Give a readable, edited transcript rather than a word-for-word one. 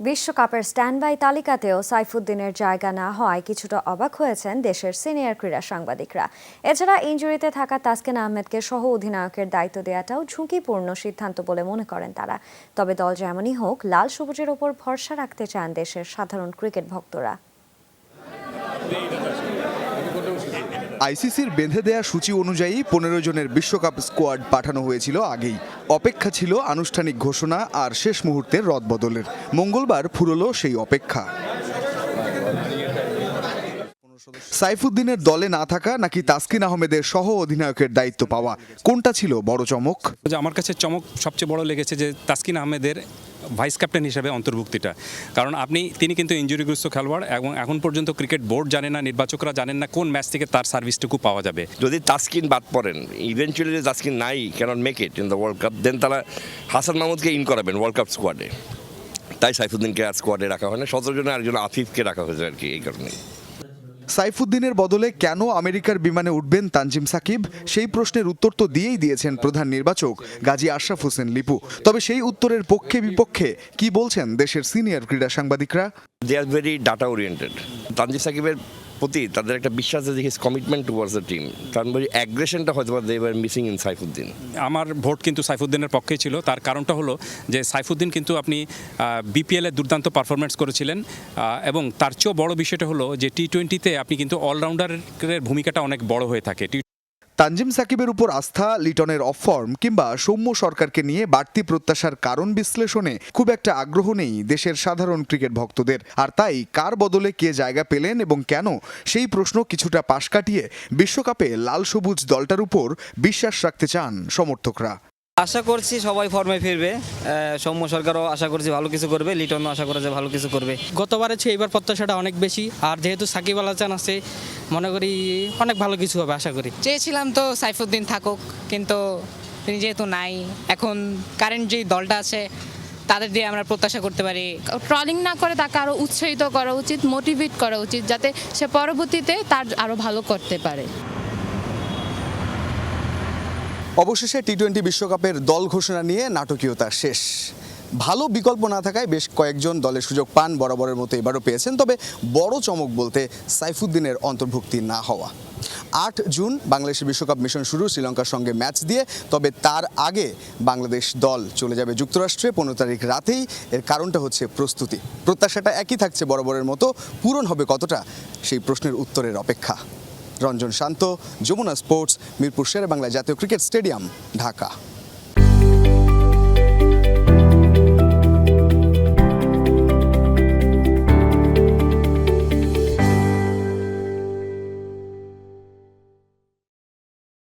বিশ্বকাপের স্ট্যান্ডবাই তালিকাতেও সাইফুদ্দিনের জায়গা না হওয়ায় কিছুটা অবাক হয়েছেন দেশের সিনিয়র ক্রীড়া সাংবাদিকরা। এছাড়া ইনজুরিতে থাকা তাসকিন আহমেদকে সহ অধিনায়কের দায়িত্ব দেওয়াটাও ঝুঁকিপূর্ণ সিদ্ধান্ত বলে মনে করেন তারা। তবে দল যেমনই হোক, লাল সবুজের ওপর ভরসা রাখতে চান দেশের সাধারণ ক্রিকেট ভক্তরা। আইসিসির বেঁধে দেয়া সূচি অনুযায়ী 15 জনের বিশ্বকাপ স্কোয়াড পাঠানো হয়েছিল আগেই। অপেক্ষা ছিল আনুষ্ঠানিক ঘোষণা আর শেষ মুহূর্তের রদবদলের। মঙ্গলবার ফুরলো সেই অপেক্ষা। সাইফুদ্দিনের দলে না থাকা নাকি তাসকিন আহমেদের সহ অধিনায়কের দায়িত্ব পাওয়া, কোনটা ছিল বড় চমক? আমার কাছে চমক সবচেয়ে বড় লেগেছে যে তাসকিন আহমেদের ভাইস ক্যাপ্টেন হিসেবে অন্তর্ভুক্তিটা। কারণ তিনি কিন্তু ইনজুরিগ্রস্ত খেলোয়াড় এবং এখন পর্যন্ত ক্রিকেট বোর্ড জানে না, নির্বাচকরা জানেন না কোন ম্যাচ থেকে তার সার্ভিসটুকু পাওয়া যাবে। যদি তাসকিন বাদ পড়েন, ইভেন্চুয়ালি তাসকিন নাই can't make it in the World Cup, then তারা হাসান মাহমুদকে ইন করাবেন ওয়ার্ল্ড কাপ স্কোয়াডে। তাই সাইফুদ্দিনকে আর স্কোয়াডে রাখা হয় না, 17 জনে আরেকজন আফিফকে রাখা হয়েছে আর কি। এই কারণে সাইফুদ্দিনের বদলে কেন আমেরিকার বিমানে উঠবেন তানজিম সাকিব, সেই প্রশ্নের উত্তর তো দিয়েই দিয়েছেন প্রধান নির্বাচক গাজী আশরাফ হোসেন লিপু। তবে সেই উত্তরের পক্ষে বিপক্ষে কি বলছেন দেশের সিনিয়র ক্রীড়া সাংবাদিকরা? They are very data oriented. Tanzim সাকিবের প্রতি তাদের একটা বিশ্বাস আছে, his commitment towards the team. তার অ্যাগ্রেশনটা হয়তো they were missing in Saifuddin. আমার ভোট কিন্তু সাইফুদ্দিনের পক্ষেই ছিল। তার কারণটা হলো যে সাইফুদ্দিন কিন্তু আপনি বিপিএলে দুর্দান্ত পারফরমেন্স করেছিলেন এবং তার চেয়েও বড় বিষয়টা হলো যে টি-20তে আপনি কিন্তু অলরাউন্ডারের ভূমিকাটা অনেক বড় হয়ে থাকে। তানজিম সাকিবের উপর আস্থা, লিটনের অফ ফর্ম কিংবা সৌম্য সরকারকে নিয়ে বাড়তি প্রত্যাশার কারণ বিশ্লেষণে খুব একটা আগ্রহ নেই দেশের সাধারণ ক্রিকেট ভক্তদের। আর তাই কার বদলে কে জায়গা পেলেন এবং কেন, সেই প্রশ্ন কিছুটা পাশ কাটিয়ে বিশ্বকাপে লাল সবুজ দলটার উপর বিশ্বাস রাখতে চান সমর্থকরা। আশা করছি সবাই ফর্মে ফিরবে। সৌম্য সরকারও আশা করছি ভালো কিছু করবে, লিটনও আশা করে যে ভালো কিছু করবে। গতবারের চেয়ে এবার প্রত্যাশাটা অনেক বেশি, আর যেহেতু সাকিব আল হাসান আছে, মনে করি অনেক ভালো কিছু হবে আশা করি। চেয়েছিলাম তো সাইফুদ্দিন থাকুক, কিন্তু তিনি যেহেতু নাই, এখন কারেন্ট যেই দলটা আছে তাদের দিয়ে আমরা প্রত্যাশা করতে পারি। ট্রলিং না করে তাকে আরও উৎসাহিত করা উচিত, মোটিভেট করা উচিত, যাতে সে পরবর্তীতে তার আরও ভালো করতে পারে। অবশেষে টি-20 বিশ্বকাপের দল ঘোষণা নিয়ে নাটকীয়তা শেষ। ভালো বিকল্প না থাকায় বেশ কয়েকজন দলের সুযোগ পান, বরাবরের মতো এবারও পেয়েছেন। তবে বড় চমক বলতে সাইফুদ্দিনের অন্তর্ভুক্তি না হওয়া। 8 জুন বাংলাদেশের বিশ্বকাপ মিশন শুরু শ্রীলঙ্কার সঙ্গে ম্যাচ দিয়ে। তবে তার আগে বাংলাদেশ দল চলে যাবে যুক্তরাষ্ট্রে 15 তারিখ রাতেই। এর কারণটা হচ্ছে প্রস্তুতি। প্রত্যাশাটা একই থাকছে বরাবরের মতো, পূরণ হবে কতটা সেই প্রশ্নের উত্তরের অপেক্ষা। রঞ্জন শান্ত, যমুনা স্পোর্টস, মিরপুর শেরেবাংলা জাতীয় ক্রিকেট স্টেডিয়াম, ঢাকা।